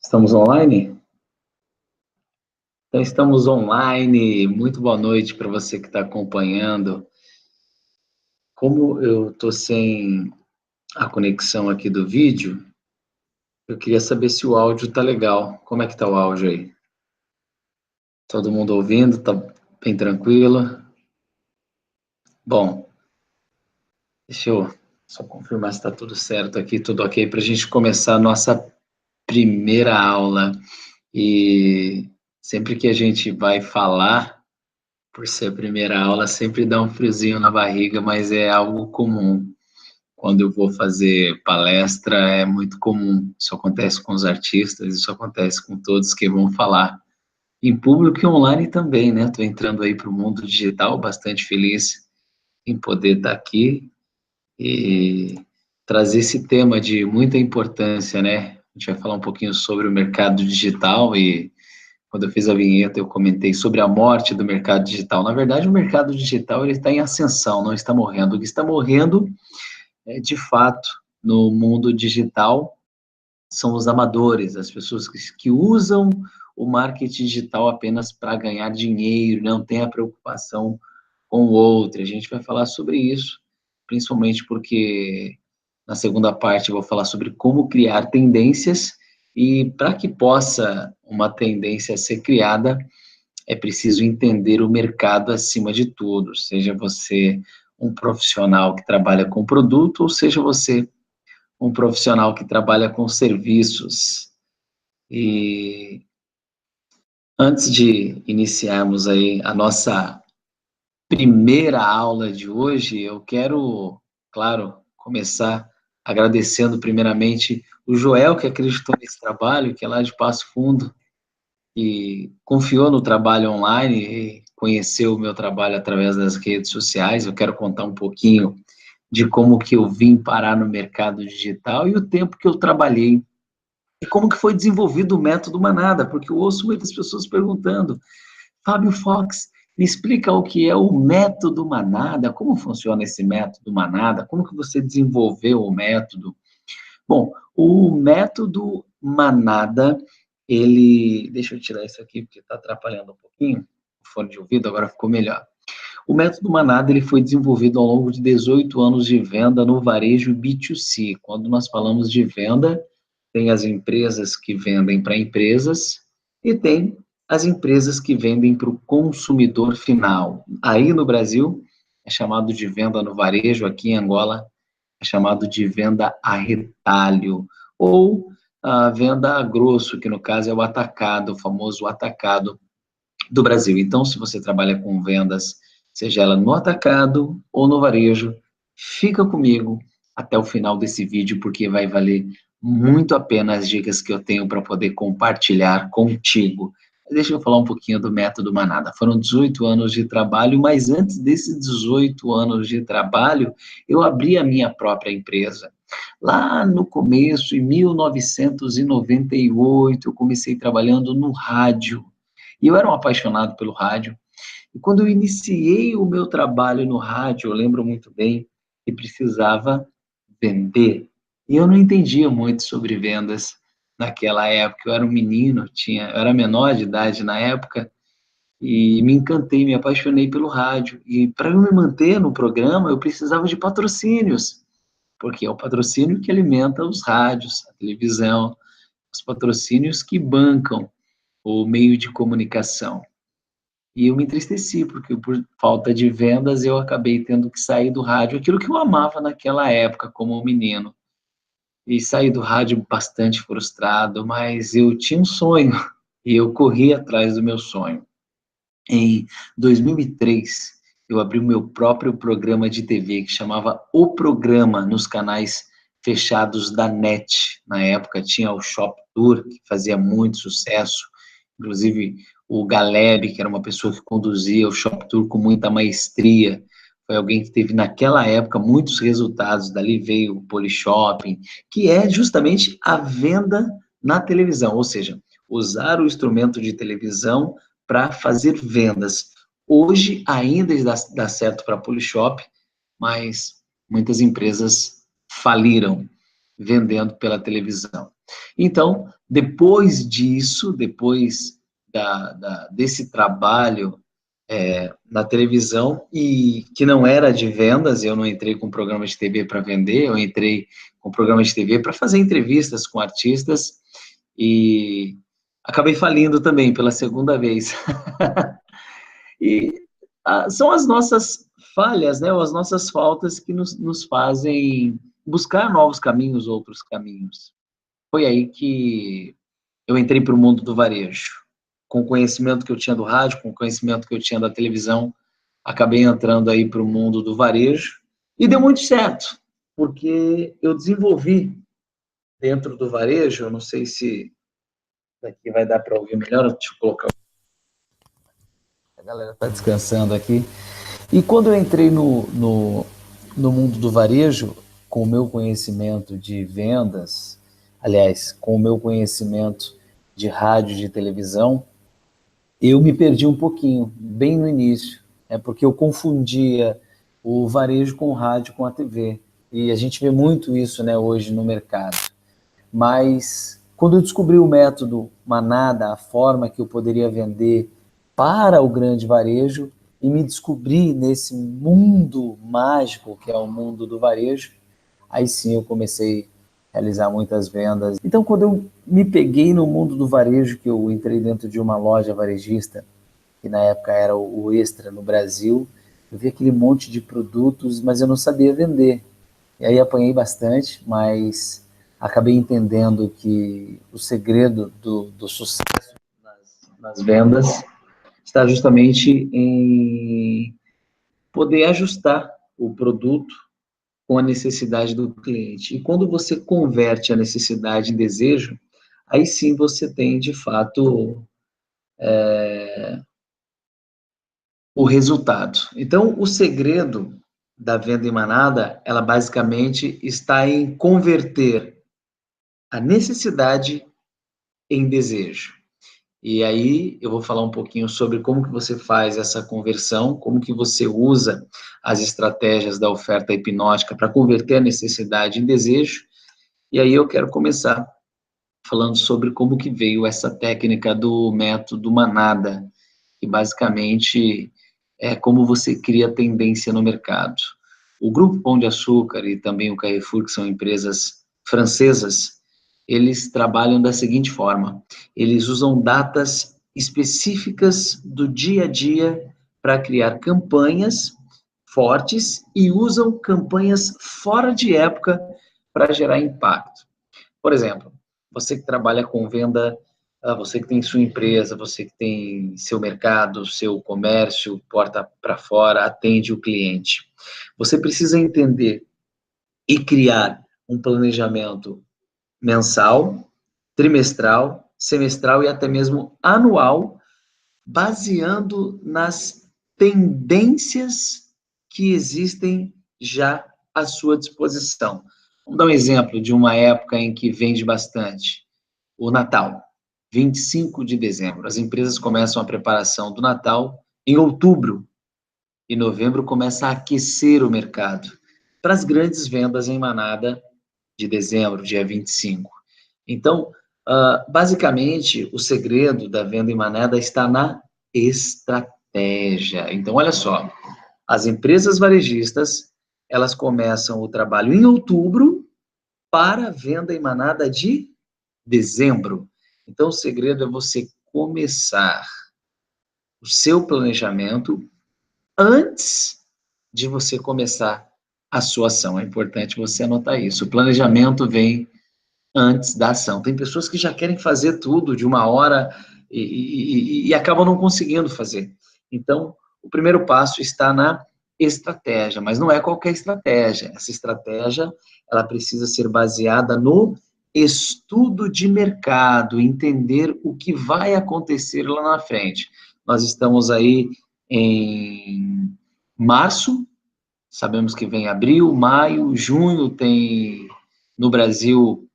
Estamos online? Então, estamos online. Muito boa noite para você que está acompanhando. Como eu estou sem a conexão aqui do vídeo, eu queria saber se o áudio está legal. Como é que está o áudio aí? Todo mundo ouvindo? Está bem tranquilo? Bom, deixa eu só confirmar se está tudo certo aqui, tudo ok, para a gente começar a nossa primeira aula. E sempre que a gente vai falar, por ser a primeira aula, sempre dá um friozinho na barriga, mas é algo comum. Quando eu vou fazer palestra, é muito comum. Isso acontece com os artistas, isso acontece com todos que vão falar. Em público e online também, né? Estou entrando aí para o mundo digital, bastante feliz em poder estar aqui e trazer esse tema de muita importância, né? A gente vai falar um pouquinho sobre o mercado digital e quando eu fiz a vinheta, eu comentei sobre a morte do mercado digital. Na verdade, o mercado digital ele está em ascensão, não está morrendo. O que está morrendo, de fato, no mundo digital, são os amadores, as pessoas que usam o marketing digital apenas para ganhar dinheiro, não tem a preocupação com o outro. A gente vai falar sobre isso, principalmente porque na segunda parte eu vou falar sobre como criar tendências e para que possa uma tendência ser criada, é preciso entender o mercado acima de tudo, seja você um profissional que trabalha com produto, ou seja você um profissional que trabalha com serviços. E antes de iniciarmos aí a nossa primeira aula de hoje, eu quero, claro, começar agradecendo primeiramente o Joel, que acreditou nesse trabalho, que é lá de Passo Fundo, e confiou no trabalho online e conheceu o meu trabalho através das redes sociais. Eu quero contar um pouquinho de como que eu vim parar no mercado digital e o tempo que eu trabalhei e como que foi desenvolvido o método Manada, porque eu ouço muitas pessoas perguntando: Fábio Fox, me explica o que é o método Manada, como funciona esse método Manada, como que você desenvolveu o método? Bom, o método Manada, ele... Deixa eu tirar isso aqui, porque está atrapalhando um pouquinho. O fone de ouvido agora ficou melhor. O método Manada, ele foi desenvolvido ao longo de 18 anos de venda no varejo B2C. Quando nós falamos de venda, tem as empresas que vendem para empresas e tem as empresas que vendem para o consumidor final. Aí no Brasil, é chamado de venda no varejo, aqui em Angola, é chamado de venda a retalho, ou a venda a grosso, que no caso é o atacado, o famoso atacado do Brasil. Então, se você trabalha com vendas, seja ela no atacado ou no varejo, fica comigo até o final desse vídeo, porque vai valer muito a pena as dicas que eu tenho para poder compartilhar contigo. Deixa eu falar um pouquinho do método Manada. Foram 18 anos de trabalho, mas antes desses 18 anos de trabalho, eu abri a minha própria empresa. Lá no começo, em 1998, eu comecei trabalhando no rádio. E eu era um apaixonado pelo rádio. E quando eu iniciei o meu trabalho no rádio, eu lembro muito bem que precisava vender. E eu não entendia muito sobre vendas naquela época. Eu era um menino, eu era menor de idade na época, e me encantei, me apaixonei pelo rádio. E para eu me manter no programa, eu precisava de patrocínios, porque é o patrocínio que alimenta os rádios, a televisão, os patrocínios que bancam o meio de comunicação. E eu me entristeci, porque por falta de vendas eu acabei tendo que sair do rádio, aquilo que eu amava naquela época como menino. E saí do rádio bastante frustrado, mas eu tinha um sonho e eu corri atrás do meu sonho. Em 2003, eu abri o meu próprio programa de TV que chamava O Programa, nos canais fechados da NET. Na época tinha o Shop Tour, que fazia muito sucesso, inclusive o Galeb, que era uma pessoa que conduzia o Shop Tour com muita maestria, foi alguém que teve naquela época muitos resultados. Dali veio o Polishop, que é justamente a venda na televisão, ou seja, usar o instrumento de televisão para fazer vendas. Hoje ainda dá certo para a Polishop, mas muitas empresas faliram vendendo pela televisão. Então, depois disso, depois desse trabalho na televisão, e que não era de vendas, eu não entrei com programa de TV para vender, eu entrei com programa de TV para fazer entrevistas com artistas, e acabei falindo também pela segunda vez. E são as nossas falhas, né, ou as nossas faltas que nos fazem buscar novos caminhos, outros caminhos. Foi aí que eu entrei para o mundo do varejo. Com o conhecimento que eu tinha do rádio, com o conhecimento que eu tinha da televisão, acabei entrando aí para o mundo do varejo e deu muito certo, porque eu desenvolvi dentro do varejo, eu não sei se daqui vai dar para ouvir melhor, deixa eu colocar. A galera está descansando aqui. E quando eu entrei no mundo do varejo, com o meu conhecimento de vendas, aliás, com o meu conhecimento de rádio e de televisão, eu me perdi um pouquinho, bem no início, porque eu confundia o varejo com o rádio, com a TV. E a gente vê muito isso, né, hoje no mercado. Mas quando eu descobri o método Manada, a forma que eu poderia vender para o grande varejo, e me descobri nesse mundo mágico que é o mundo do varejo, aí sim eu comecei a realizar muitas vendas. Então, quando eu me peguei no mundo do varejo, que eu entrei dentro de uma loja varejista, que na época era o Extra no Brasil, eu vi aquele monte de produtos, mas eu não sabia vender. E aí apanhei bastante, mas acabei entendendo que o segredo do sucesso nas vendas está justamente em poder ajustar o produto com a necessidade do cliente. E quando você converte a necessidade em desejo, aí sim você tem, de fato, o resultado. Então, o segredo da venda em manada, ela basicamente está em converter a necessidade em desejo. E aí eu vou falar um pouquinho sobre como que você faz essa conversão, como que você usa as estratégias da oferta hipnótica para converter a necessidade em desejo. E aí eu quero começar falando sobre como que veio essa técnica do método manada, que basicamente é como você cria tendência no mercado. O Grupo Pão de Açúcar e também o Carrefour, que são empresas francesas, eles trabalham da seguinte forma: eles usam datas específicas do dia a dia para criar campanhas fortes e usam campanhas fora de época para gerar impacto. Por exemplo, você que trabalha com venda, você que tem sua empresa, você que tem seu mercado, seu comércio, porta para fora, atende o cliente. Você precisa entender e criar um planejamento mensal, trimestral, semestral e até mesmo anual, baseando nas tendências que existem já à sua disposição. Vamos dar um exemplo de uma época em que vende bastante. O Natal, 25 de dezembro. As empresas começam a preparação do Natal em outubro, e novembro começa a aquecer o mercado para as grandes vendas em manada de dezembro, dia 25. Então, basicamente, o segredo da venda em manada está na estratégia. Então, olha só, as empresas varejistas, elas começam o trabalho em outubro para a venda em manada de dezembro. Então, o segredo é você começar o seu planejamento antes de você começar a sua ação. É importante você anotar isso. O planejamento vem antes da ação. Tem pessoas que já querem fazer tudo de uma hora e acabam não conseguindo fazer. Então, o primeiro passo está na estratégia, mas não é qualquer estratégia. Essa estratégia, ela precisa ser baseada no estudo de mercado, entender o que vai acontecer lá na frente. Nós estamos aí em março, sabemos que vem abril, maio, junho tem no Brasil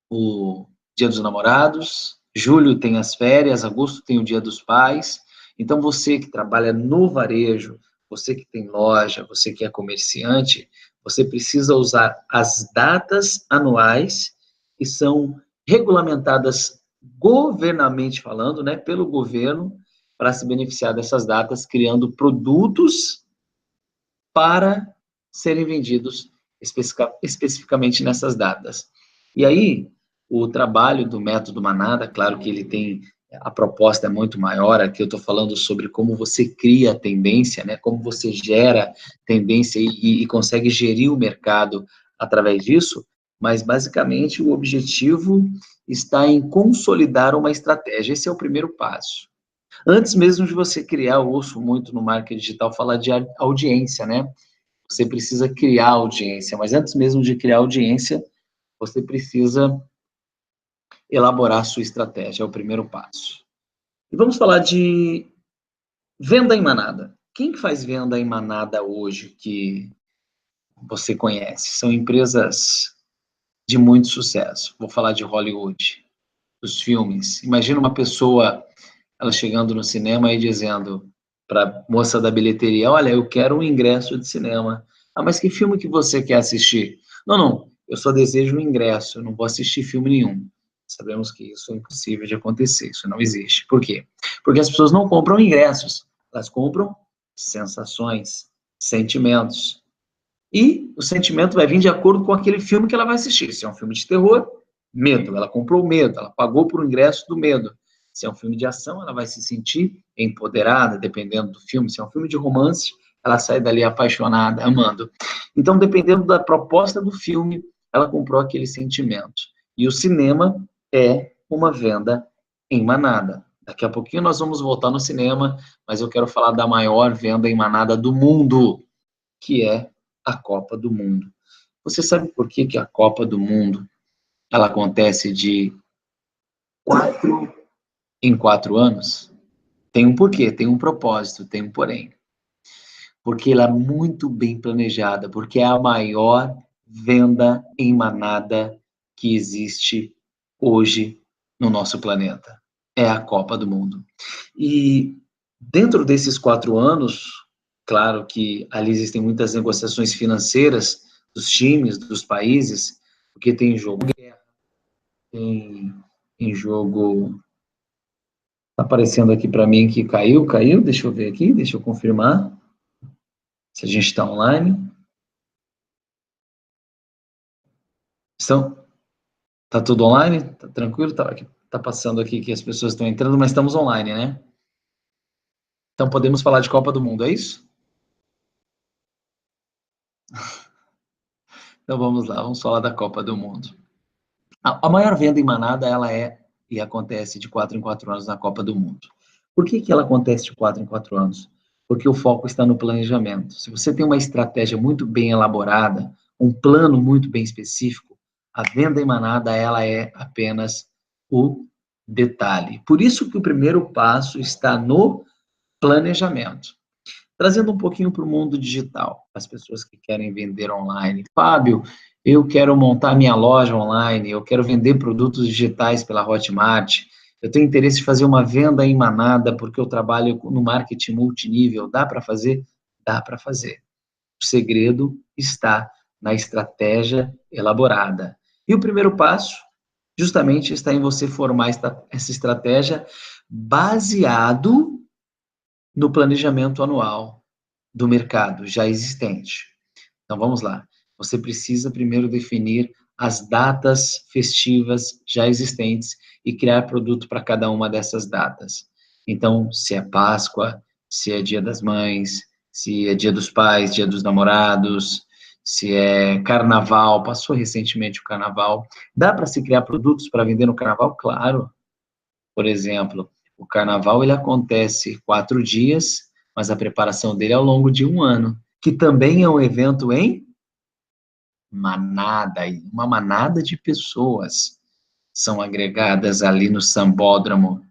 o Dia dos Namorados, julho tem as férias, agosto tem o Dia dos Pais. Então, você que trabalha no varejo, você que tem loja, você que é comerciante, você precisa usar as datas anuais, que são regulamentadas governamentalmente falando, né, pelo governo, para se beneficiar dessas datas, criando produtos para serem vendidos especificamente nessas datas. E aí, o trabalho do método Manada, claro que ele tem, a proposta é muito maior, aqui eu estou falando sobre como você cria a tendência, né, como você gera tendência e consegue gerir o mercado através disso, mas basicamente o objetivo está em consolidar uma estratégia, esse é o primeiro passo. Antes mesmo de você criar, eu ouço muito no marketing digital falar de audiência, né? Você precisa criar audiência, mas antes mesmo de criar audiência, você precisa elaborar a sua estratégia, é o primeiro passo. E vamos falar de venda em manada. Quem que faz venda em manada hoje que você conhece? São empresas de muito sucesso. Vou falar de Hollywood, dos filmes. Imagina uma pessoa, ela chegando no cinema e dizendo para a moça da bilheteria, olha, eu quero um ingresso de cinema. Ah, mas que filme que você quer assistir? Não, não, eu só desejo um ingresso, eu não vou assistir filme nenhum. Sabemos que isso é impossível de acontecer, isso não existe. Por quê? Porque as pessoas não compram ingressos, elas compram sensações, sentimentos. E o sentimento vai vir de acordo com aquele filme que ela vai assistir. Se é um filme de terror, medo. Ela comprou medo, ela pagou por um ingresso do medo. Se é um filme de ação, ela vai se sentir empoderada, dependendo do filme. Se é um filme de romance, ela sai dali apaixonada, amando. Então, dependendo da proposta do filme, ela comprou aquele sentimento. E o cinema é uma venda em manada. Daqui a pouquinho nós vamos voltar no cinema, mas eu quero falar da maior venda em manada do mundo, que é a Copa do Mundo. Você sabe por que que a Copa do Mundo ela acontece de 4 em 4 anos? Tem um porquê, tem um propósito, tem um porém. Porque ela é muito bem planejada, porque é a maior venda em manada que existe hoje no nosso planeta. É a Copa do Mundo. E dentro desses 4 anos, claro que ali existem muitas negociações financeiras dos times, dos países, porque tem em jogo guerra, tem em jogo. Está aparecendo aqui para mim que caiu. Deixa eu ver aqui, deixa eu confirmar se a gente está online. Estão? Tá tudo online? Tá tranquilo? Tá passando aqui que as pessoas estão entrando, mas estamos online, né? Então podemos falar de Copa do Mundo, é isso? Então vamos lá, vamos falar da Copa do Mundo. A maior venda em manada, ela é e acontece de 4 em 4 anos na Copa do Mundo. Por que que ela acontece de 4 em 4 anos? Porque o foco está no planejamento. Se você tem uma estratégia muito bem elaborada, um plano muito bem específico, a venda em manada, ela é apenas o detalhe. Por isso que o primeiro passo está no planejamento. Trazendo um pouquinho para o mundo digital, as pessoas que querem vender online. Fábio, eu quero montar minha loja online, eu quero vender produtos digitais pela Hotmart, eu tenho interesse em fazer uma venda em manada, porque eu trabalho no marketing multinível. Dá para fazer? Dá para fazer. O segredo está na estratégia elaborada. E o primeiro passo, justamente, está em você formar essa estratégia baseado no planejamento anual do mercado já existente. Então vamos lá. Você precisa primeiro definir as datas festivas já existentes e criar produto para cada uma dessas datas. Então, se é Páscoa, se é Dia das Mães, se é Dia dos Pais, Dia dos Namorados, se é Carnaval, passou recentemente o Carnaval. Dá para se criar produtos para vender no Carnaval? Claro. Por exemplo, o Carnaval ele acontece 4 dias, mas a preparação dele é ao longo de um ano, que também é um evento em manada, e uma manada de pessoas são agregadas ali no sambódromo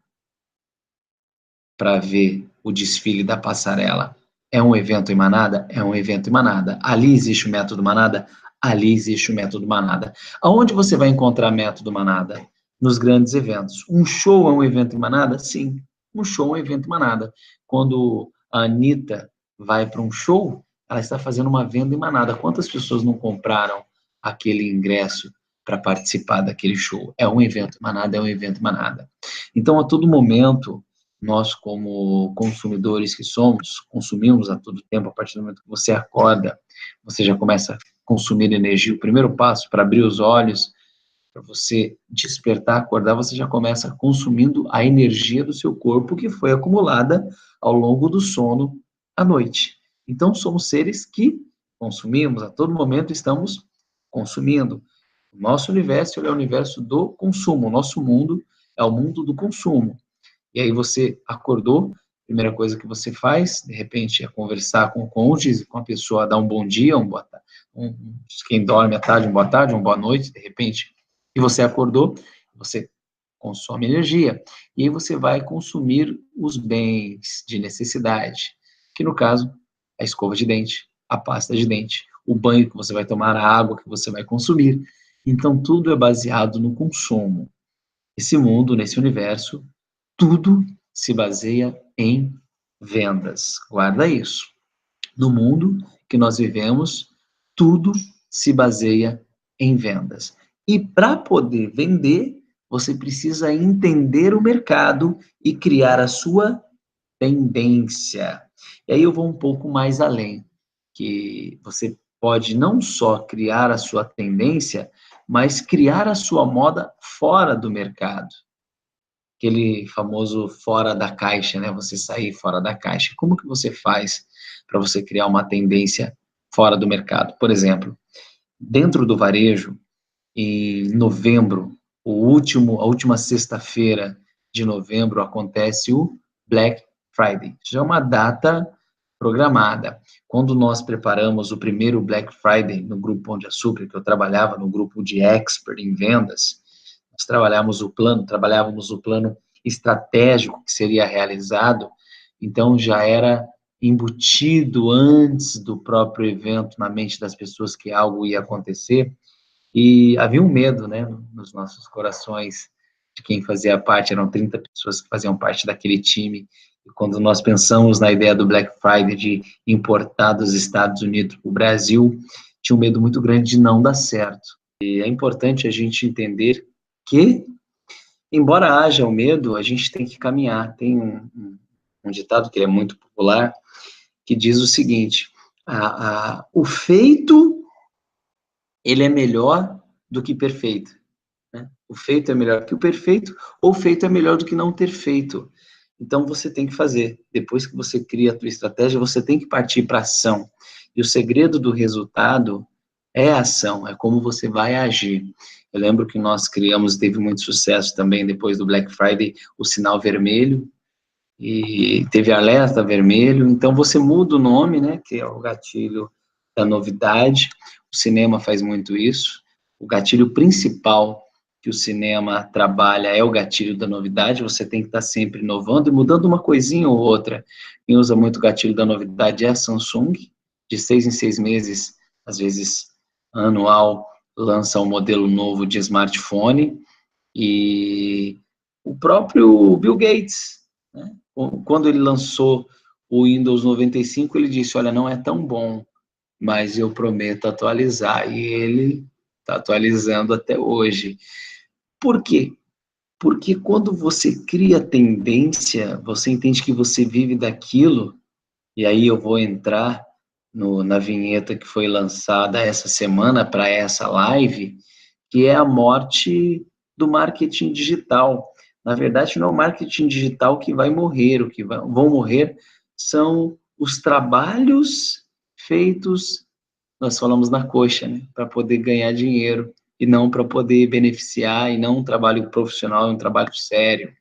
para ver o desfile da passarela. É um evento em manada? É um evento em manada. Ali existe o método manada? Ali existe o método manada. Aonde você vai encontrar método manada? Nos grandes eventos. Um show é um evento em manada? Sim, um show é um evento em manada. Quando a Anitta vai para um show, ela está fazendo uma venda em manada. Quantas pessoas não compraram aquele ingresso para participar daquele show. É um evento manada, é um evento manada. Então, a todo momento, nós como consumidores que somos, consumimos a todo tempo, a partir do momento que você acorda, você já começa a consumir energia. O primeiro passo para abrir os olhos, para você despertar, acordar, você já começa consumindo a energia do seu corpo que foi acumulada ao longo do sono à noite. Então, somos seres que consumimos, a todo momento estamos consumindo. O nosso universo é o universo do consumo, o nosso mundo é o mundo do consumo. E aí você acordou, a primeira coisa que você faz, de repente, é conversar com o cônjuge, com a pessoa, dar um bom dia, um boa tarde, quem dorme à tarde, uma boa tarde, uma boa noite, de repente, e você acordou, você consome energia, e aí você vai consumir os bens de necessidade, que no caso, a escova de dente, a pasta de dente, o banho que você vai tomar, a água que você vai consumir. Então, tudo é baseado no consumo. Esse mundo, nesse universo, tudo se baseia em vendas. Guarda isso. No mundo que nós vivemos, tudo se baseia em vendas. E para poder vender, você precisa entender o mercado e criar a sua tendência. E aí eu vou um pouco mais além, que você pode não só criar a sua tendência, mas criar a sua moda fora do mercado. Aquele famoso fora da caixa, né? Você sair fora da caixa. Como que você faz para você criar uma tendência fora do mercado? Por exemplo, dentro do varejo, em novembro, a última sexta-feira de novembro, acontece o Black Friday. Já é uma data programada. Quando nós preparamos o primeiro Black Friday no Grupo Pão de Açúcar, que eu trabalhava no grupo de expert em vendas, nós trabalhávamos o plano estratégico que seria realizado, então já era embutido antes do próprio evento na mente das pessoas que algo ia acontecer, e havia um medo, né, nos nossos corações, de quem fazia parte, eram 30 pessoas que faziam parte daquele time, e quando nós pensamos na ideia do Black Friday de importar dos Estados Unidos para o Brasil, tinha um medo muito grande de não dar certo. E é importante a gente entender que, embora haja o medo, a gente tem que caminhar. Tem um ditado que é muito popular, que diz o seguinte, o feito, ele é melhor do que perfeito. Né? O feito é melhor que o perfeito, ou o feito é melhor do que não ter feito. Então, você tem que fazer. Depois que você cria a tua estratégia, você tem que partir para a ação. E o segredo do resultado é a ação, é como você vai agir. Eu lembro que nós criamos, teve muito sucesso também depois do Black Friday, o sinal vermelho, e teve alerta vermelho, então você muda o nome, né, que é o gatilho da novidade. O cinema faz muito isso. O gatilho principal que o cinema trabalha é o gatilho da novidade. Você tem que estar sempre inovando e mudando uma coisinha ou outra. Quem usa muito o gatilho da novidade é a Samsung. De 6 em 6 meses, às vezes anual, lança um modelo novo de smartphone. E o próprio Bill Gates, né? Quando ele lançou o Windows 95, ele disse, olha, não é tão bom, mas eu prometo atualizar. E ele está atualizando até hoje. Por quê? Porque quando você cria tendência, você entende que você vive daquilo, e aí eu vou entrar na vinheta que foi lançada essa semana para essa live, que é a morte do marketing digital. Na verdade, não é o marketing digital que vai morrer, o que vão morrer são os trabalhos feitos, nós falamos na coxa, né, para poder ganhar dinheiro, e não para poder beneficiar, e não um trabalho profissional, um trabalho sério.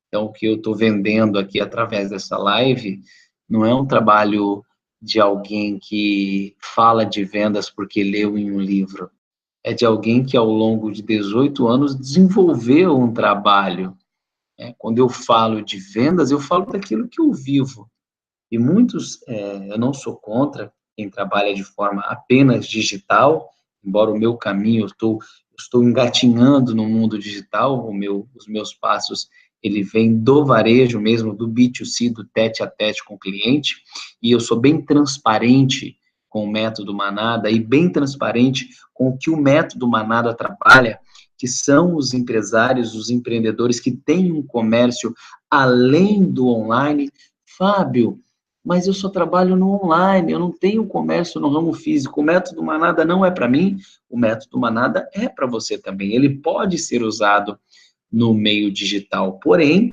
Então, o que eu estou vendendo aqui através dessa live não é um trabalho de alguém que fala de vendas porque leu em um livro, é de alguém que, ao longo de 18 anos, desenvolveu um trabalho. Quando eu falo de vendas, eu falo daquilo que eu vivo. E muitos, eu não sou contra quem trabalha de forma apenas digital, embora o meu caminho, eu estou engatinhando no mundo digital, os meus passos, ele vem do varejo mesmo, do B2C, do tete a tete com o cliente, e eu sou bem transparente com o método Manada e bem transparente com o que o método Manada trabalha, que são os empresários, os empreendedores que têm um comércio além do online. Fábio, mas eu só trabalho no online, eu não tenho comércio no ramo físico, o método Manada não é para mim, o método Manada é para você também, ele pode ser usado no meio digital, porém,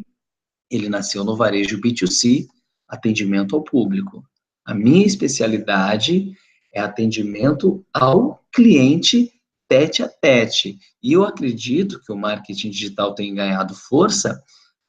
ele nasceu no varejo B2C, atendimento ao público. A minha especialidade é atendimento ao cliente tete a tete. E eu acredito que o marketing digital tem ganhado força,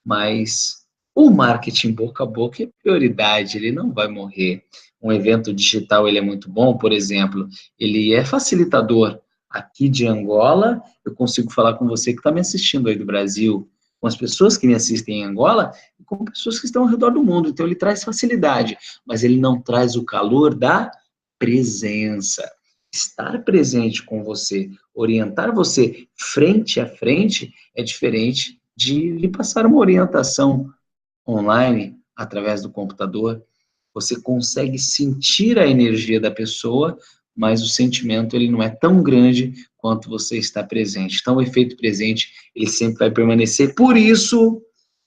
mas o marketing boca a boca é prioridade, ele não vai morrer. Um evento digital, ele é muito bom, por exemplo, ele é facilitador. Aqui de Angola, eu consigo falar com você que está me assistindo aí do Brasil, com as pessoas que me assistem em Angola, e com pessoas que estão ao redor do mundo. Então, ele traz facilidade, mas ele não traz o calor da presença. Estar presente com você, orientar você frente a frente, é diferente de lhe passar uma orientação online através do computador. Você consegue sentir a energia da pessoa, mas o sentimento ele não é tão grande quanto você está presente. Então, o efeito presente, ele sempre vai permanecer. Por isso,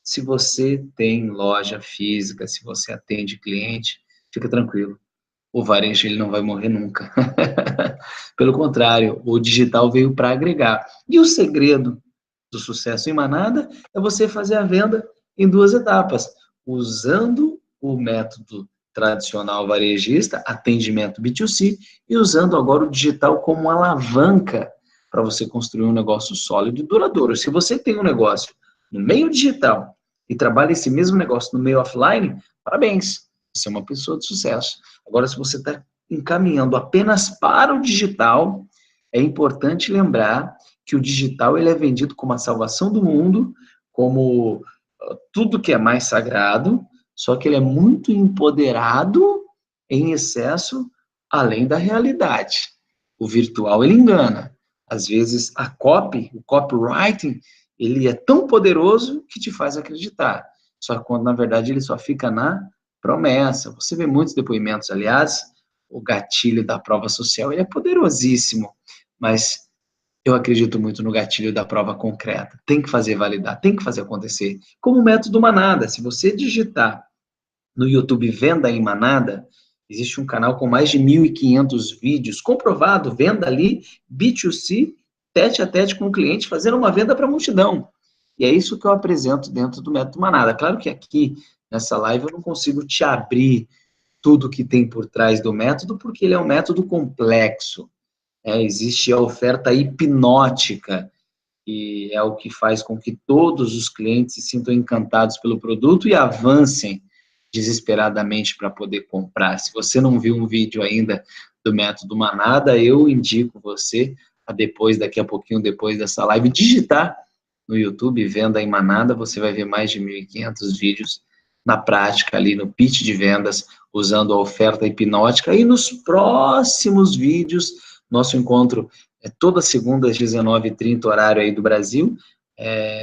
se você tem loja física, se você atende cliente, fica tranquilo. O varejo ele não vai morrer nunca. Pelo contrário, o digital veio para agregar. E o segredo do sucesso em manada é você fazer a venda em duas etapas, usando o método tradicional varejista, atendimento B2C, e usando agora o digital como uma alavanca para você construir um negócio sólido e duradouro. Se você tem um negócio no meio digital e trabalha esse mesmo negócio no meio offline, parabéns, você é uma pessoa de sucesso. Agora, se você está encaminhando apenas para o digital, é importante lembrar que o digital ele é vendido como a salvação do mundo, como tudo que é mais sagrado, só que ele é muito empoderado em excesso, além da realidade. O virtual, ele engana. Às vezes, a copy, o copywriting, ele é tão poderoso que te faz acreditar. Só que quando, na verdade, ele só fica na promessa. Você vê muitos depoimentos, aliás, o gatilho da prova social, ele é poderosíssimo, mas eu acredito muito no gatilho da prova concreta. Tem que fazer validar, tem que fazer acontecer. Como o método Manada, se você digitar no YouTube Venda em Manada, existe um canal com mais de 1.500 vídeos, comprovado, venda ali, B2C, tete a tete com o cliente, fazendo uma venda para a multidão. E é isso que eu apresento dentro do método Manada. Claro que aqui, nessa live, eu não consigo te abrir tudo que tem por trás do método, porque ele é um método complexo. Existe a oferta hipnótica, que é o que faz com que todos os clientes se sintam encantados pelo produto e avancem desesperadamente para poder comprar. Se você não viu um vídeo ainda do método Manada, eu indico você a depois, daqui a pouquinho, depois dessa live, digitar no YouTube Venda em Manada, você vai ver mais de 1.500 vídeos na prática ali no pitch de vendas, usando a oferta hipnótica. E nos próximos vídeos, nosso encontro é toda segunda às 19h30, horário aí do Brasil,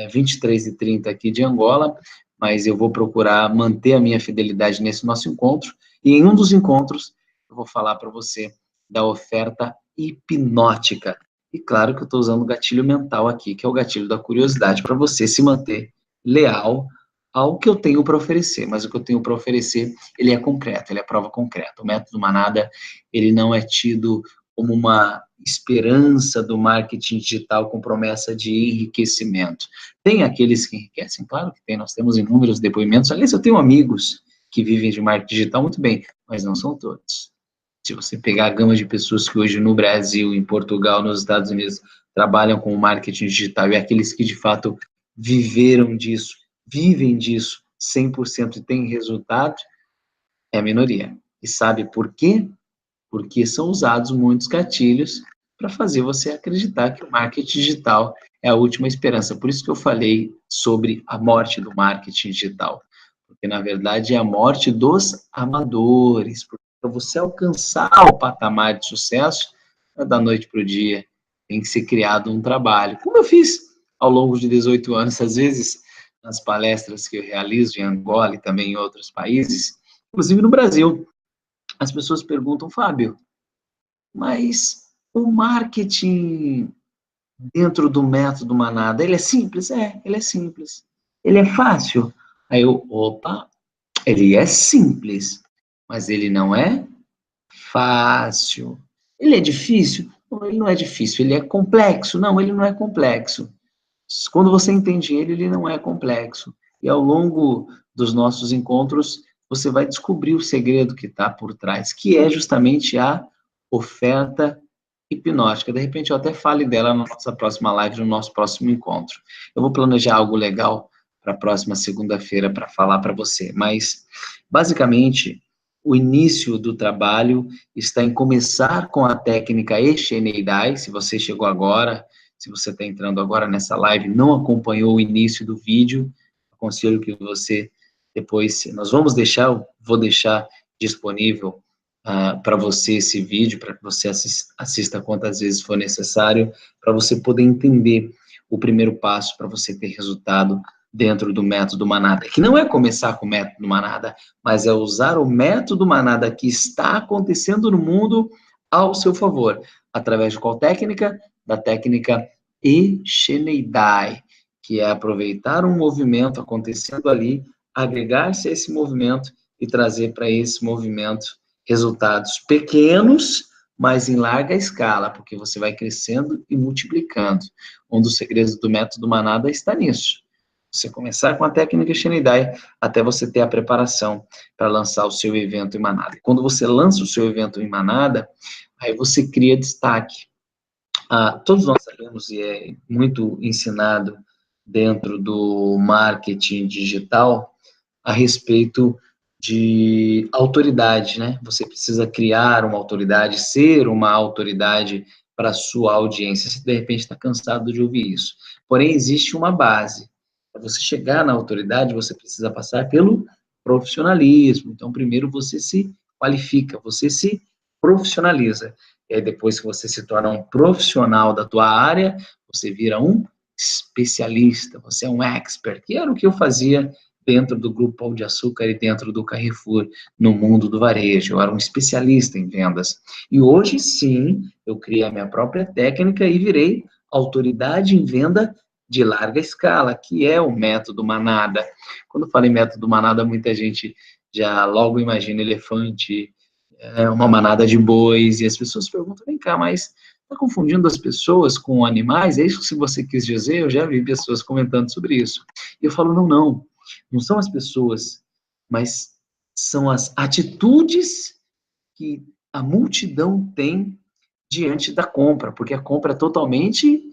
23h30 aqui de Angola, mas eu vou procurar manter a minha fidelidade nesse nosso encontro, e em um dos encontros eu vou falar para você da oferta hipnótica. E claro que eu estou usando o gatilho mental aqui, que é o gatilho da curiosidade, para você se manter leal ao que eu tenho para oferecer, mas o que eu tenho para oferecer, ele é concreto, ele é prova concreta. O método Manada, ele não é tido como uma esperança do marketing digital com promessa de enriquecimento. Tem aqueles que enriquecem, claro que tem, nós temos inúmeros depoimentos, aliás, eu tenho amigos que vivem de marketing digital muito bem, mas não são todos. Se você pegar a gama de pessoas que hoje no Brasil, em Portugal, nos Estados Unidos, trabalham com marketing digital e aqueles que de fato viveram disso, vivem disso 100% e têm resultado, é a minoria. E sabe por quê? Porque são usados muitos gatilhos para fazer você acreditar que o marketing digital é a última esperança. Por isso que eu falei sobre a morte do marketing digital. Porque, na verdade, é a morte dos amadores. Para você alcançar o patamar de sucesso, não é da noite para o dia. Tem que ser criado um trabalho. Como eu fiz ao longo de 18 anos, às vezes, nas palestras que eu realizo em Angola e também em outros países, inclusive no Brasil. As pessoas perguntam, Fábio, mas o marketing dentro do método manada, ele é simples? Ele é simples. Ele é fácil? Aí eu, opa, ele é simples, mas ele não é fácil. Ele é difícil? Não, ele não é difícil. Ele é complexo? Não, ele não é complexo. Quando você entende ele, ele não é complexo. E ao longo dos nossos encontros, você vai descobrir o segredo que está por trás, que é justamente a oferta hipnótica. De repente, eu até fale dela na nossa próxima live, no nosso próximo encontro. Eu vou planejar algo legal para a próxima segunda-feira para falar para você. Mas, basicamente, o início do trabalho está em começar com a técnica Eixeneidai. Se você chegou agora, se você está entrando agora nessa live, não acompanhou o início do vídeo, aconselho que você depois, nós vamos deixar, vou deixar disponível para você esse vídeo, para que você assista quantas vezes for necessário, para você poder entender o primeiro passo para você ter resultado dentro do método Manada, que não é começar com o método Manada, mas é usar o método Manada que está acontecendo no mundo ao seu favor. Através de qual técnica? Da técnica Eixeneidai, que é aproveitar um movimento acontecendo ali, agregar-se a esse movimento e trazer para esse movimento resultados pequenos, mas em larga escala, porque você vai crescendo e multiplicando. Um dos segredos do método Manada está nisso. Você começar com a técnica Shinidai até você ter a preparação para lançar o seu evento em manada. Quando você lança o seu evento em manada, aí você cria destaque. Todos nós sabemos, e é muito ensinado dentro do marketing digital, a respeito de autoridade, né? Você precisa criar uma autoridade, ser uma autoridade para a sua audiência. Você, de repente, está cansado de ouvir isso. Porém, existe uma base. Para você chegar na autoridade, você precisa passar pelo profissionalismo. Então, primeiro você se qualifica, você se profissionaliza. E aí, depois que você se torna um profissional da tua área, você vira um especialista, você é um expert, que era o que eu fazia dentro do Grupo Pão de Açúcar e dentro do Carrefour, no mundo do varejo. Eu era um especialista em vendas. E hoje, sim, eu criei a minha própria técnica e virei autoridade em venda de larga escala, que é o método Manada. Quando eu falo em método Manada, muita gente já logo imagina elefante, uma manada de bois, e as pessoas perguntam, vem cá, mas está confundindo as pessoas com animais? É isso que você quis dizer? Eu já vi pessoas comentando sobre isso. E eu falo, não, não. Não são as pessoas, mas são as atitudes que a multidão tem diante da compra, porque a compra é totalmente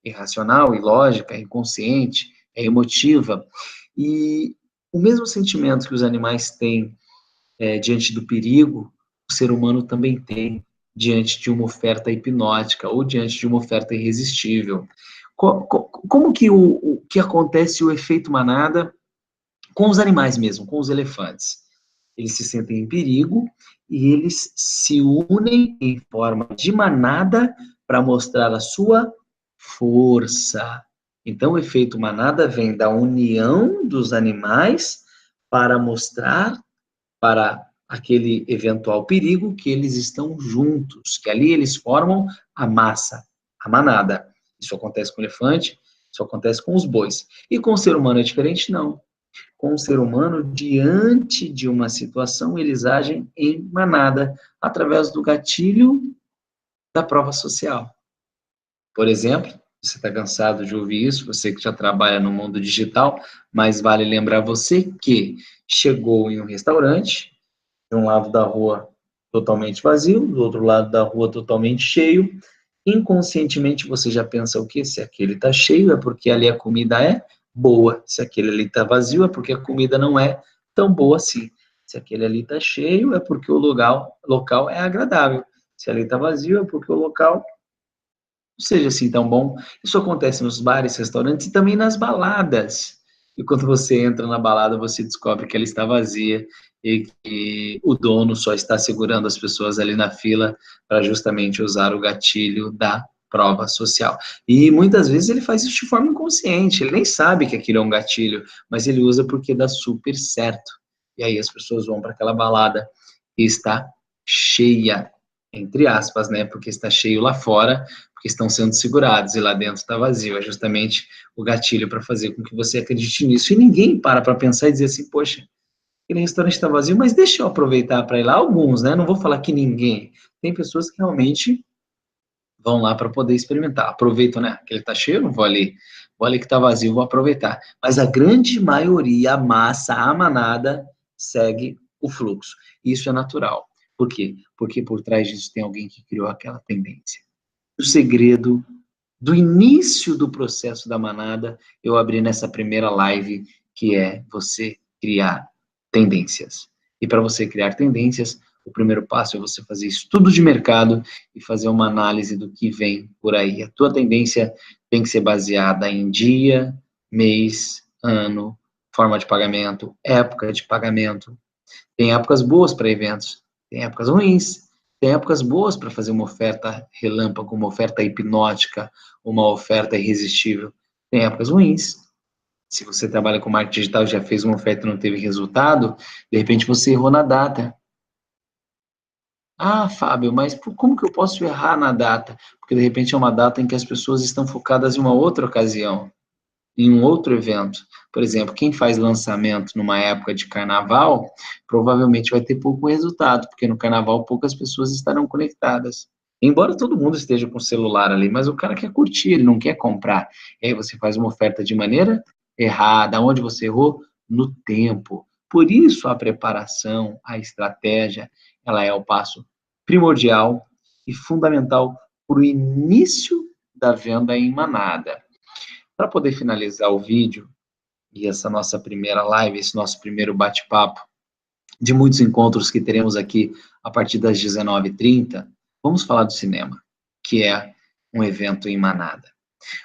irracional, ilógica, é inconsciente, é emotiva. E o mesmo sentimento que os animais têm diante do perigo, o ser humano também tem diante de uma oferta hipnótica ou diante de uma oferta irresistível. Como que que acontece o efeito manada com os animais mesmo, com os elefantes? Eles se sentem em perigo e eles se unem em forma de manada para mostrar a sua força. Então, o efeito manada vem da união dos animais para mostrar para aquele eventual perigo que eles estão juntos, que ali eles formam a massa, a manada. Isso acontece com o elefante, isso acontece com os bois. E com o ser humano é diferente? Não. Com o ser humano, diante de uma situação, eles agem em manada, através do gatilho da prova social. Por exemplo, você está cansado de ouvir isso, você que já trabalha no mundo digital, mas vale lembrar você que chegou em um restaurante, de um lado da rua totalmente vazio, do outro lado da rua totalmente cheio. Inconscientemente você já pensa o quê? Se aquele está cheio é porque ali a comida é boa. Se aquele ali está vazio é porque a comida não é tão boa assim. Se aquele ali está cheio é porque o local é agradável. Se ali está vazio é porque o local não seja assim tão bom. Isso acontece nos bares, restaurantes e também nas baladas. E quando você entra na balada, você descobre que ela está vazia e que o dono só está segurando as pessoas ali na fila para justamente usar o gatilho da prova social. E muitas vezes ele faz isso de forma inconsciente, ele nem sabe que aquilo é um gatilho, mas ele usa porque dá super certo. E aí as pessoas vão para aquela balada e está cheia. entre aspas, né? Porque está cheio lá fora, porque estão sendo segurados e lá dentro está vazio. É justamente o gatilho para fazer com que você acredite nisso. E ninguém para pensar e dizer assim, poxa, aquele restaurante está vazio, mas deixa eu aproveitar para ir lá. Alguns, né? Não vou falar que ninguém. Tem pessoas que realmente vão lá para poder experimentar. Aproveitam, né? Aquele está cheio, não vou ali que está vazio, vou aproveitar. Mas a grande maioria, a massa, a manada, segue o fluxo. Isso é natural. Por quê? Porque por trás disso tem alguém que criou aquela tendência. O segredo do início do processo da manada, eu abri nessa primeira live, que é você criar tendências. E para você criar tendências, o primeiro passo é você fazer estudo de mercado e fazer uma análise do que vem por aí. A tua tendência tem que ser baseada em dia, mês, ano, forma de pagamento, época de pagamento. Tem épocas boas para eventos, tem épocas ruins, tem épocas boas para fazer uma oferta relâmpago, uma oferta hipnótica, uma oferta irresistível. Tem épocas ruins. Se você trabalha com marketing digital e já fez uma oferta e não teve resultado, de repente você errou na data. Ah, Fábio, mas como que eu posso errar na data? Porque de repente é uma data em que as pessoas estão focadas em uma outra ocasião, em um outro evento. Por exemplo, quem faz lançamento numa época de carnaval, provavelmente vai ter pouco resultado, porque no carnaval poucas pessoas estarão conectadas. Embora todo mundo esteja com o celular ali, mas o cara quer curtir, ele não quer comprar. E aí você faz uma oferta de maneira errada. Onde você errou? No tempo. Por isso a preparação, a estratégia, ela é o passo primordial e fundamental para o início da venda em manada. Para poder finalizar o vídeo e essa nossa primeira live, esse nosso primeiro bate-papo, de muitos encontros que teremos aqui a partir das 19h30, vamos falar do cinema, que é um evento em manada.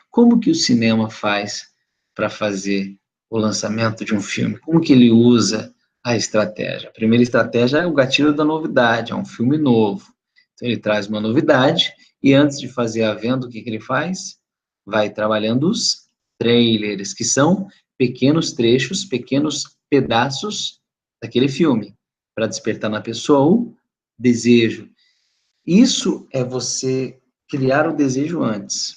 Como que o cinema faz para fazer o lançamento de um filme? Como que ele usa a estratégia? A primeira estratégia é o gatilho da novidade, é um filme novo. Então ele traz uma novidade e antes de fazer a venda, o que que ele faz? Vai trabalhando os trailers, que são pequenos trechos, pequenos pedaços daquele filme, para despertar na pessoa o desejo. Isso é você criar o desejo antes,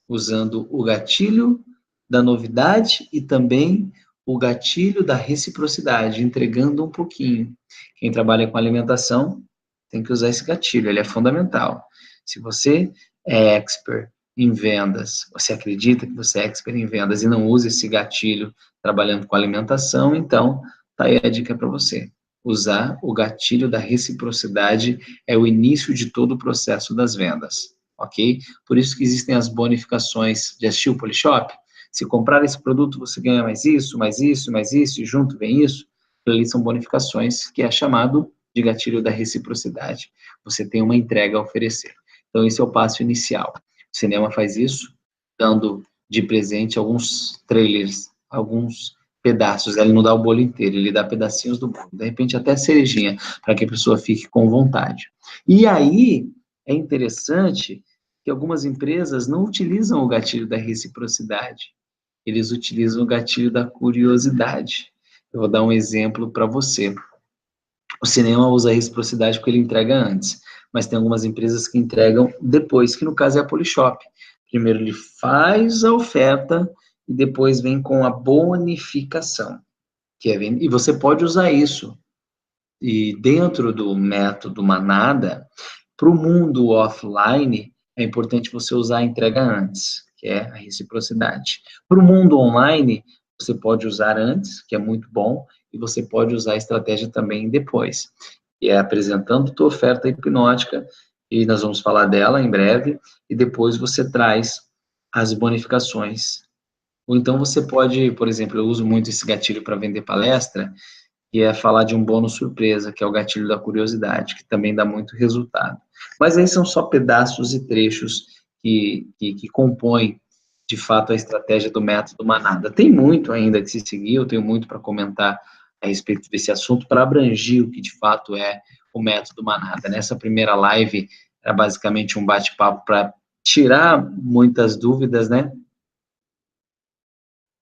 usando o gatilho da novidade e também o gatilho da reciprocidade, entregando um pouquinho. Quem trabalha com alimentação tem que usar esse gatilho, ele é fundamental. Se você é expert em vendas, você acredita que você é expert em vendas e não usa esse gatilho trabalhando com alimentação, então tá aí a dica para você. Usar o gatilho da reciprocidade é o início de todo o processo das vendas, ok? Por isso que existem as bonificações. Já assistiu o Polishop? Se comprar esse produto, você ganha mais isso, mais isso, mais isso, e junto vem isso. Ali são bonificações, que é chamado de gatilho da reciprocidade. Você tem uma entrega a oferecer. Então, esse é o passo inicial. O cinema faz isso, dando de presente alguns trailers, alguns pedaços, ele não dá o bolo inteiro, ele dá pedacinhos do bolo, de repente até cerejinha, para que a pessoa fique com vontade. E aí, é interessante que algumas empresas não utilizam o gatilho da reciprocidade, eles utilizam o gatilho da curiosidade. Eu vou dar um exemplo para você. O cinema usa a reciprocidade porque ele entrega antes, mas tem algumas empresas que entregam depois, que no caso é a Polishop. Primeiro ele faz a oferta e depois vem com a bonificação, que é e você pode usar isso. E dentro do método manada, para o mundo offline, é importante você usar a entrega antes, que é a reciprocidade. Para o mundo online, você pode usar antes, que é muito bom, e você pode usar a estratégia também depois, que é apresentando tua oferta hipnótica, e nós vamos falar dela em breve, e depois você traz as bonificações. Ou então você pode, por exemplo, eu uso muito esse gatilho para vender palestra, que é falar de um bônus surpresa, que é o gatilho da curiosidade, que também dá muito resultado. Mas aí são só pedaços e trechos que compõem, de fato, a estratégia do método manada. Tem muito ainda que se seguir, eu tenho muito para comentar a respeito desse assunto, para abranger o que, de fato, é o método manada. Nessa primeira live, era basicamente um bate-papo para tirar muitas dúvidas, né?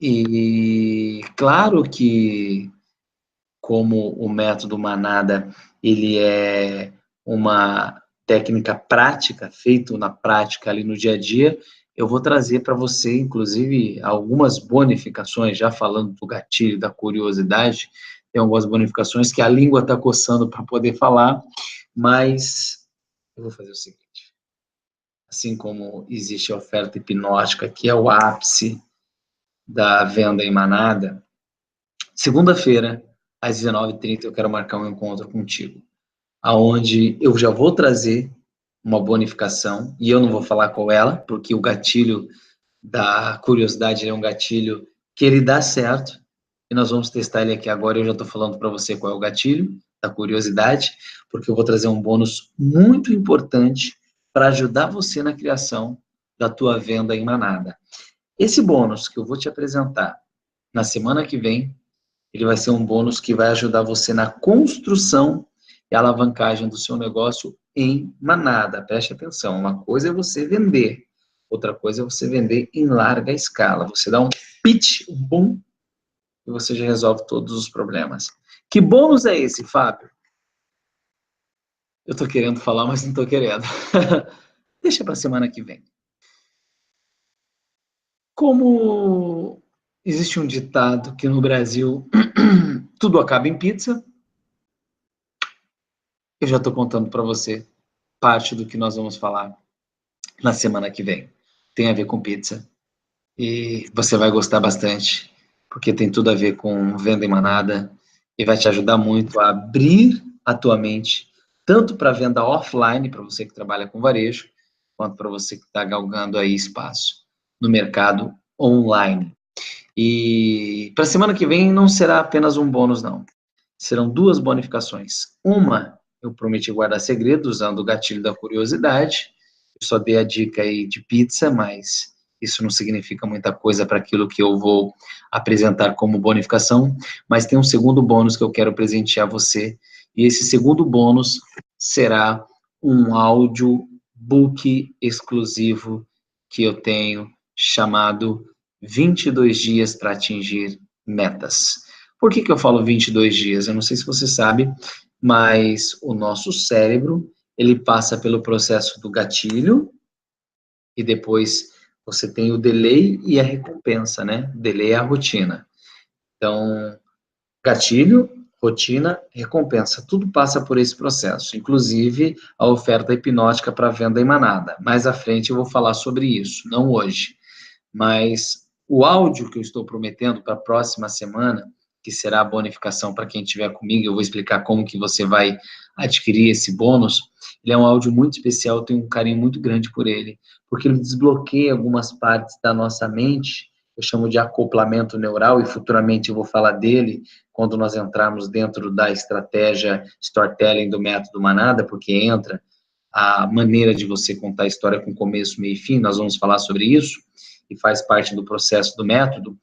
E claro que como o método manada, ele é uma técnica prática, feito na prática ali no dia a dia, eu vou trazer para você, inclusive, algumas bonificações, já falando do gatilho, da curiosidade, tem algumas bonificações que a língua está coçando para poder falar, mas eu vou fazer o seguinte, assim como existe a oferta hipnótica, que é o ápice da venda em manada, segunda-feira, às 19h30, eu quero marcar um encontro contigo, aonde eu já vou trazer uma bonificação, e eu não vou falar qual ela, porque o gatilho da curiosidade é um gatilho que ele dá certo, e nós vamos testar ele aqui agora, eu já estou falando para você qual é o gatilho da curiosidade, porque eu vou trazer um bônus muito importante para ajudar você na criação da tua venda em manada. Esse bônus que eu vou te apresentar na semana que vem, ele vai ser um bônus que vai ajudar você na construção e alavancagem do seu negócio em manada. Preste atenção, uma coisa é você vender, outra coisa é você vender em larga escala. Você dá um pitch, um boom, e você já resolve todos os problemas. Que bônus é esse, Fábio? Eu estou querendo falar, mas não estou querendo. Deixa para a semana que vem. Como existe um ditado que no Brasil tudo acaba em pizza, eu já estou contando para você parte do que nós vamos falar na semana que vem. Tem a ver com pizza e você vai gostar bastante, porque tem tudo a ver com venda em manada e vai te ajudar muito a abrir a tua mente, tanto para venda offline, para você que trabalha com varejo, quanto para você que está galgando aí espaço no mercado online. E para a semana que vem não será apenas um bônus, não. Serão duas bonificações. Uma, eu prometi guardar segredo usando o gatilho da curiosidade. Eu só dei a dica aí de pizza, mas isso não significa muita coisa para aquilo que eu vou apresentar como bonificação. Mas tem um segundo bônus que eu quero presentear você. E esse segundo bônus será um audiobook exclusivo que eu tenho chamado 22 dias para atingir metas. Por que eu falo 22 dias? Eu não sei se você sabe, mas o nosso cérebro, ele passa pelo processo do gatilho e depois você tem o delay e a recompensa, né? Delay é a rotina. Então, gatilho, rotina, recompensa, tudo passa por esse processo, inclusive a oferta hipnótica para venda em manada. Mais à frente eu vou falar sobre isso, não hoje. Mas o áudio que eu estou prometendo para a próxima semana, que será a bonificação para quem estiver comigo, eu vou explicar como que você vai adquirir esse bônus, ele é um áudio muito especial, eu tenho um carinho muito grande por ele, porque ele desbloqueia algumas partes da nossa mente, eu chamo de acoplamento neural, e futuramente eu vou falar dele quando nós entrarmos dentro da estratégia storytelling do método Manada, porque entra a maneira de você contar a história com começo, meio e fim, nós vamos falar sobre isso, e faz parte do processo do método,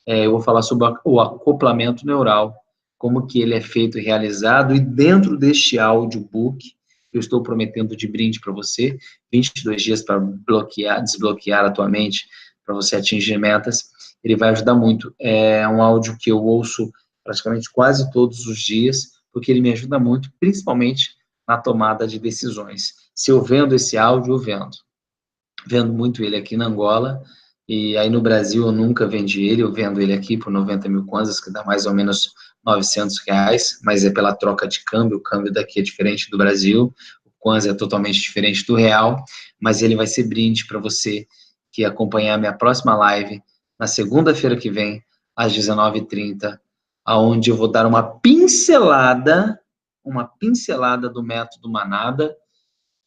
eu vou falar sobre o acoplamento neural, como que ele é feito e realizado, e dentro deste audiobook, eu estou prometendo de brinde para você, 22 dias para desbloquear a tua mente, para você atingir metas, ele vai ajudar muito. É um áudio que eu ouço praticamente quase todos os dias, porque ele me ajuda muito, principalmente na tomada de decisões. Se eu vendo esse áudio, eu vendo muito ele aqui na Angola, e aí no Brasil eu nunca vendi ele, eu vendo ele aqui por 90 mil kwanzas, que dá mais ou menos R$ 900, mas é pela troca de câmbio, o câmbio daqui é diferente do Brasil, o kwanza é totalmente diferente do real, mas ele vai ser brinde para você que acompanhar a minha próxima live, na segunda-feira que vem, às 19h30, aonde eu vou dar uma pincelada do método Manada,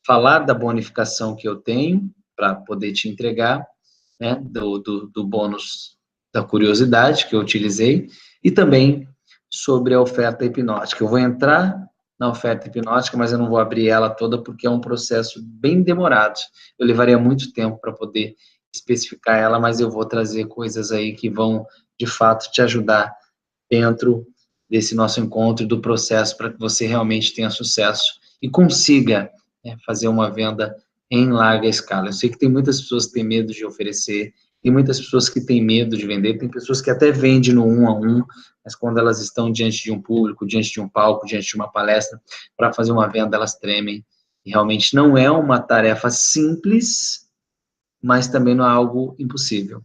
falar da bonificação que eu tenho, para poder te entregar, né, do bônus da curiosidade que eu utilizei, e também sobre a oferta hipnótica. Eu vou entrar na oferta hipnótica, mas eu não vou abrir ela toda porque é um processo bem demorado. Eu levaria muito tempo para poder especificar ela, mas eu vou trazer coisas aí que vão, de fato, te ajudar dentro desse nosso encontro e do processo para que você realmente tenha sucesso e consiga, né, fazer uma venda em larga escala. Eu sei que tem muitas pessoas que têm medo de oferecer, tem muitas pessoas que têm medo de vender, tem pessoas que até vendem no 1 a 1, mas quando elas estão diante de um público, diante de um palco, diante de uma palestra, para fazer uma venda, elas tremem. E realmente não é uma tarefa simples, mas também não é algo impossível.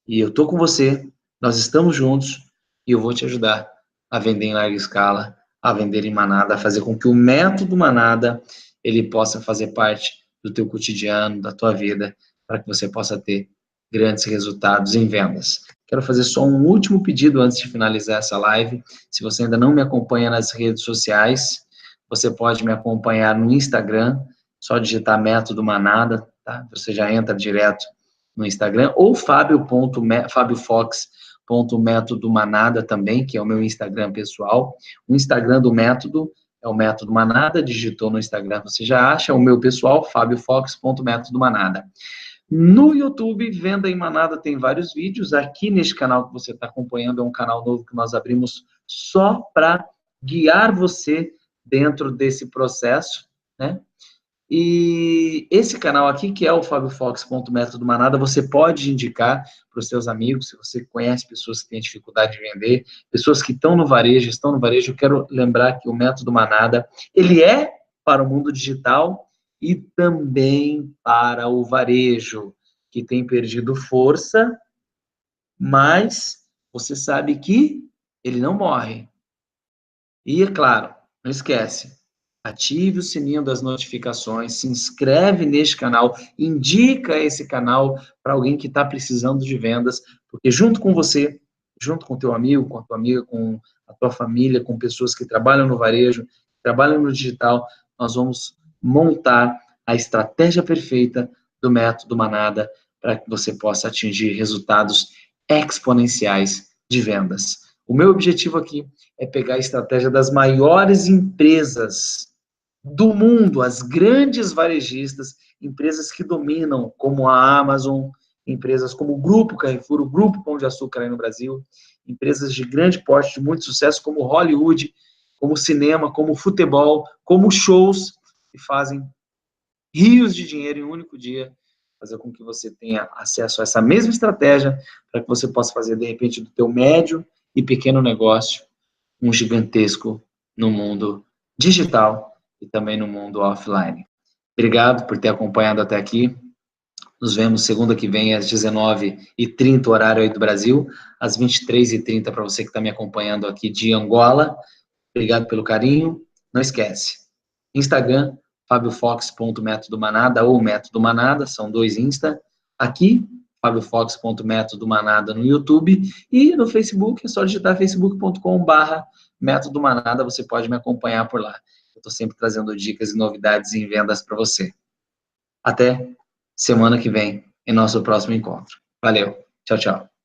E eu estou com você, nós estamos juntos, e eu vou te ajudar a vender em larga escala, a vender em manada, a fazer com que o método manada, ele possa fazer parte do teu cotidiano, da tua vida, para que você possa ter grandes resultados em vendas. Quero fazer só um último pedido antes de finalizar essa live. Se você ainda não me acompanha nas redes sociais, você pode me acompanhar no Instagram, só digitar método manada, tá? Você já entra direto no Instagram, ou fabiofox.método manada também, que é o meu Instagram pessoal. O Instagram do método é o método manada, digitou no Instagram, você já acha. O meu pessoal, fabiofox.método manada. No YouTube, Venda em Manada tem vários vídeos. Aqui neste canal que você está acompanhando é um canal novo que nós abrimos só para guiar você dentro desse processo, né? E esse canal aqui, que é o fabiofox.método manada, você pode indicar para os seus amigos, se você conhece pessoas que têm dificuldade de vender, pessoas que estão no varejo, eu quero lembrar que o método manada, ele é para o mundo digital e também para o varejo, que tem perdido força, mas você sabe que ele não morre. E, é claro, não esquece, ative o sininho das notificações, se inscreve neste canal, indica esse canal para alguém que está precisando de vendas, porque junto com você, junto com teu amigo, com a tua amiga, com a tua família, com pessoas que trabalham no varejo, trabalham no digital, nós vamos montar a estratégia perfeita do método Manada para que você possa atingir resultados exponenciais de vendas. O meu objetivo aqui é pegar a estratégia das maiores empresas do mundo, as grandes varejistas, empresas que dominam, como a Amazon, empresas como o Grupo Carrefour, o Grupo Pão de Açúcar aí no Brasil, empresas de grande porte, de muito sucesso, como Hollywood, como cinema, como futebol, como shows, que fazem rios de dinheiro em um único dia, fazer com que você tenha acesso a essa mesma estratégia, para que você possa fazer, de repente, do teu médio e pequeno negócio um gigantesco no mundo digital e também no mundo offline. Obrigado por ter acompanhado até aqui. Nos vemos segunda que vem às 19h30, horário aí do Brasil, às 23h30 para você que está me acompanhando aqui de Angola. Obrigado pelo carinho. Não esquece, Instagram, fabiofox.métodomanada ou método manada, são dois Insta. Aqui, fabiofox.métodomanada no YouTube, e no Facebook é só digitar facebook.com/método manada, você pode me acompanhar por lá. Eu estou sempre trazendo dicas e novidades em vendas para você. Até semana que vem, em nosso próximo encontro. Valeu, tchau, tchau.